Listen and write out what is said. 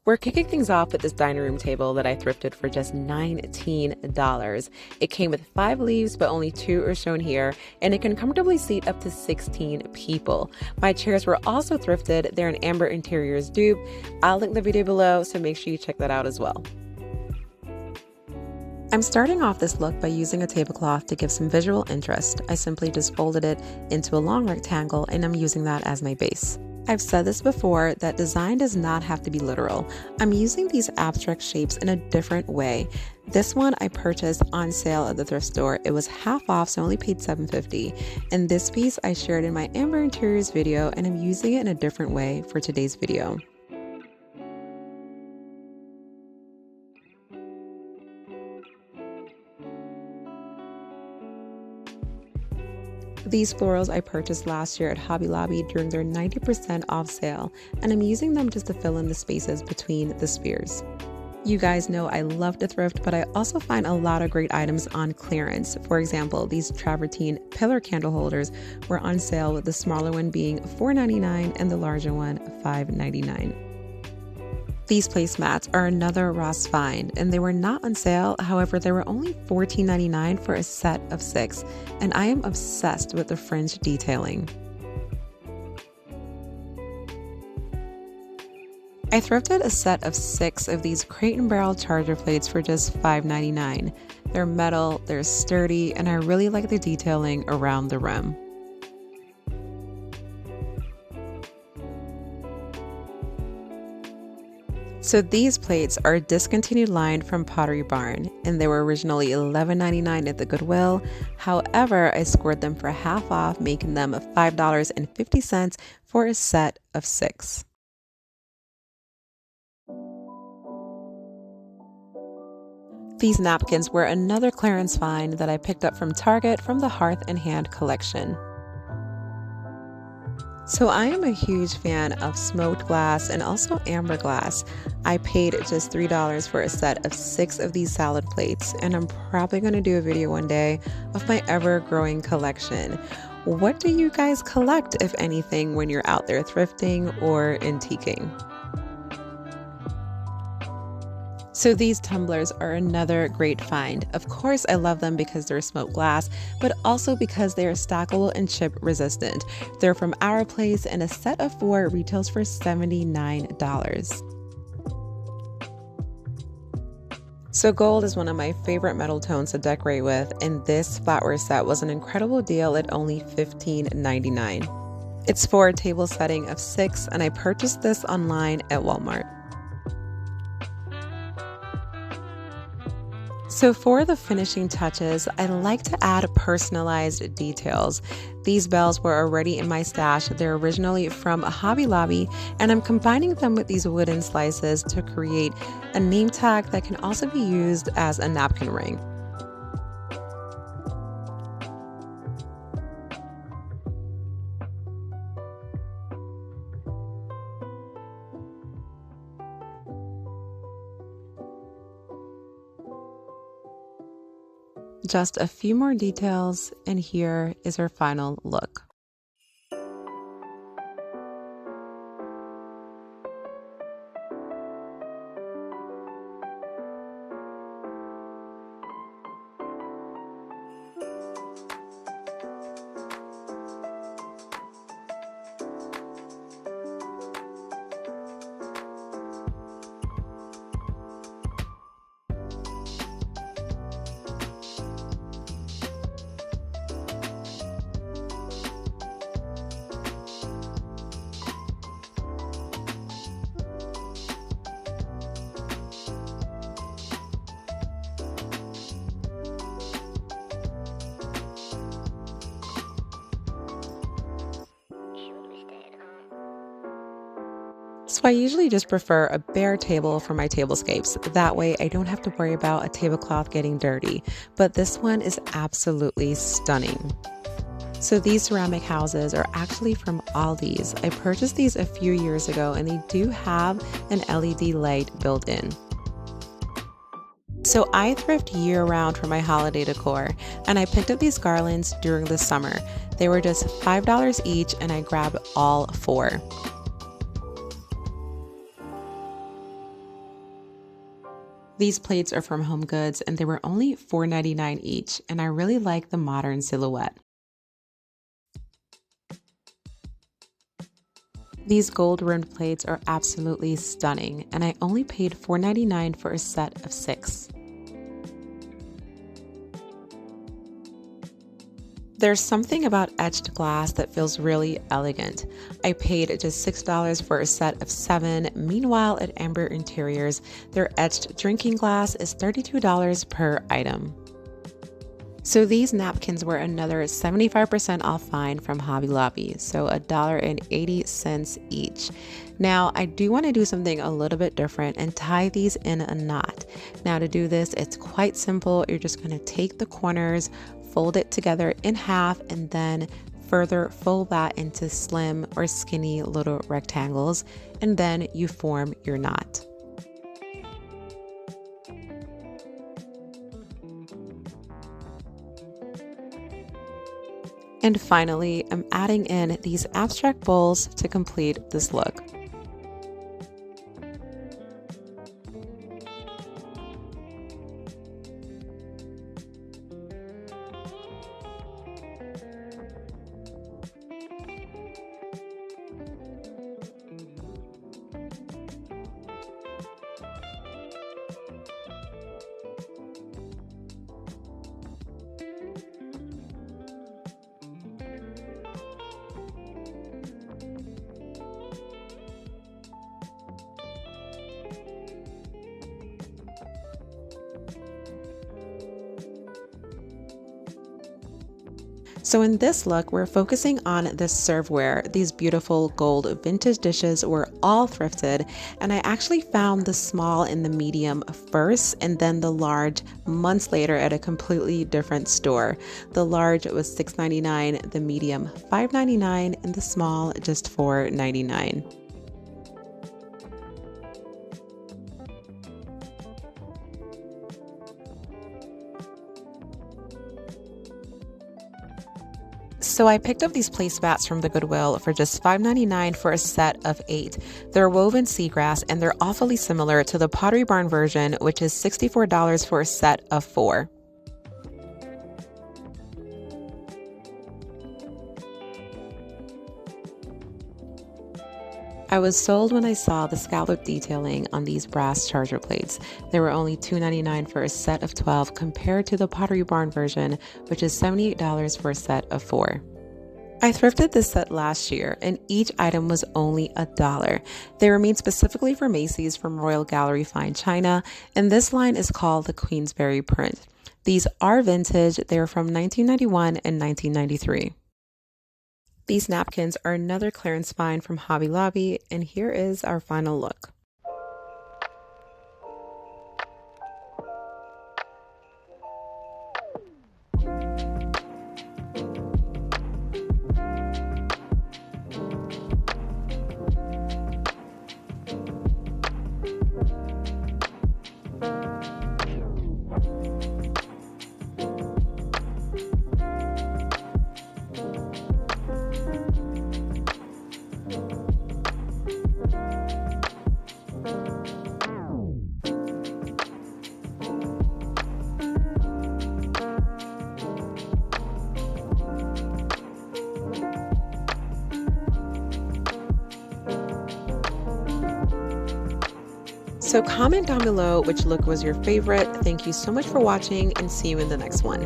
We're kicking things off with this dining room table that I thrifted for just $19. It came with 5 leaves, but only 2 are shown here, and it can comfortably seat up to 16 people. My chairs were also thrifted. They're an Amber Interiors dupe. I'll link the video below, so make sure you check that out as well. I'm starting off this look by using a tablecloth to give some visual interest. I simply just folded it into a long rectangle, and I'm using that as my base. I've said this before, that design does not have to be literal. I'm using these abstract shapes in a different way. This one I purchased on sale at the thrift store. It was half off, so I only paid $7.50. And this piece I shared in my Amber Interiors video, and I'm using it in a different way for today's video. These florals I purchased last year at Hobby Lobby during their 90% off sale, and I'm using them just to fill in the spaces between the spheres. You guys know I love to thrift, but I also find a lot of great items on clearance. For example, these travertine pillar candle holders were on sale, with the smaller one being $4.99 and the larger one $5.99. These placemats are another Ross find, and they were not on sale. However, they were only $14.99 for a set of 6, and I am obsessed with the fringe detailing. I thrifted a set of 6 of these Crate and Barrel charger plates for just $5.99. They're metal, they're sturdy, and I really like the detailing around the rim. So these plates are a discontinued line from Pottery Barn, and they were originally $11.99 at the Goodwill. However, I scored them for half off, making them $5.50 for a set of 6. These napkins were another clearance find that I picked up from Target from the Hearth and Hand collection. So I am a huge fan of smoked glass and also amber glass. I paid just $3 for a set of 6 of these salad plates, and I'm probably going to do a video one day of my ever-growing collection. What do you guys collect, if anything, when you're out there thrifting or antiquing? So these tumblers are another great find. Of course, I love them because they're smoked glass, but also because they are stackable and chip resistant. They're from Our Place, and a set of 4 retails for $79. So gold is one of my favorite metal tones to decorate with, and this flatware set was an incredible deal at only $15.99. It's for a table setting of 6, and I purchased this online at Walmart. So for the finishing touches, I like to add personalized details. These bells were already in my stash. They're originally from Hobby Lobby, and I'm combining them with these wooden slices to create a name tag that can also be used as a napkin ring. Just a few more details, and here is her final look. So I usually just prefer a bare table for my tablescapes. That way I don't have to worry about a tablecloth getting dirty. But this one is absolutely stunning. So these ceramic houses are actually from Aldi's. I purchased these a few years ago, and they do have an LED light built in. So I thrift year-round for my holiday decor, and I picked up these garlands during the summer. They were just $5 each, and I grabbed all 4. These plates are from Home Goods and they were only $4.99 each, and I really like the modern silhouette. These gold rimmed plates are absolutely stunning, and I only paid $4.99 for a set of 6. There's something about etched glass that feels really elegant. I paid just $6 for a set of 7. Meanwhile, at Amber Interiors, their etched drinking glass is $32 per item. So these napkins were another 75% off find from Hobby Lobby, so $1.80 each. Now, I do want to do something a little bit different and tie these in a knot. Now, to do this, it's quite simple. You're just going to take the corners, fold it together in half, and then further fold that into slim or skinny little rectangles, and then you form your knot. And finally, I'm adding in these abstract bowls to complete this look. So in this look, we're focusing on the serveware. These beautiful gold vintage dishes were all thrifted, and I actually found the small and the medium first, and then the large months later at a completely different store. The large was $6.99, the medium $5.99, and the small just $4.99. So I picked up these placemats from the Goodwill for just $5.99 for a set of 8. They're woven seagrass, and they're awfully similar to the Pottery Barn version, which is $64 for a set of 4. I was sold when I saw the scallop detailing on these brass charger plates. They were only $2.99 for a set of 12 compared to the Pottery Barn version, which is $78 for a set of 4. I thrifted this set last year, and each item was only $1. They were made specifically for Macy's from Royal Gallery Fine China, and this line is called the Queensberry print. These are vintage. They are from 1991 and 1993. These napkins are another clearance find from Hobby Lobby, and here is our final look. So comment down below which look was your favorite. Thank you so much for watching, and see you in the next one.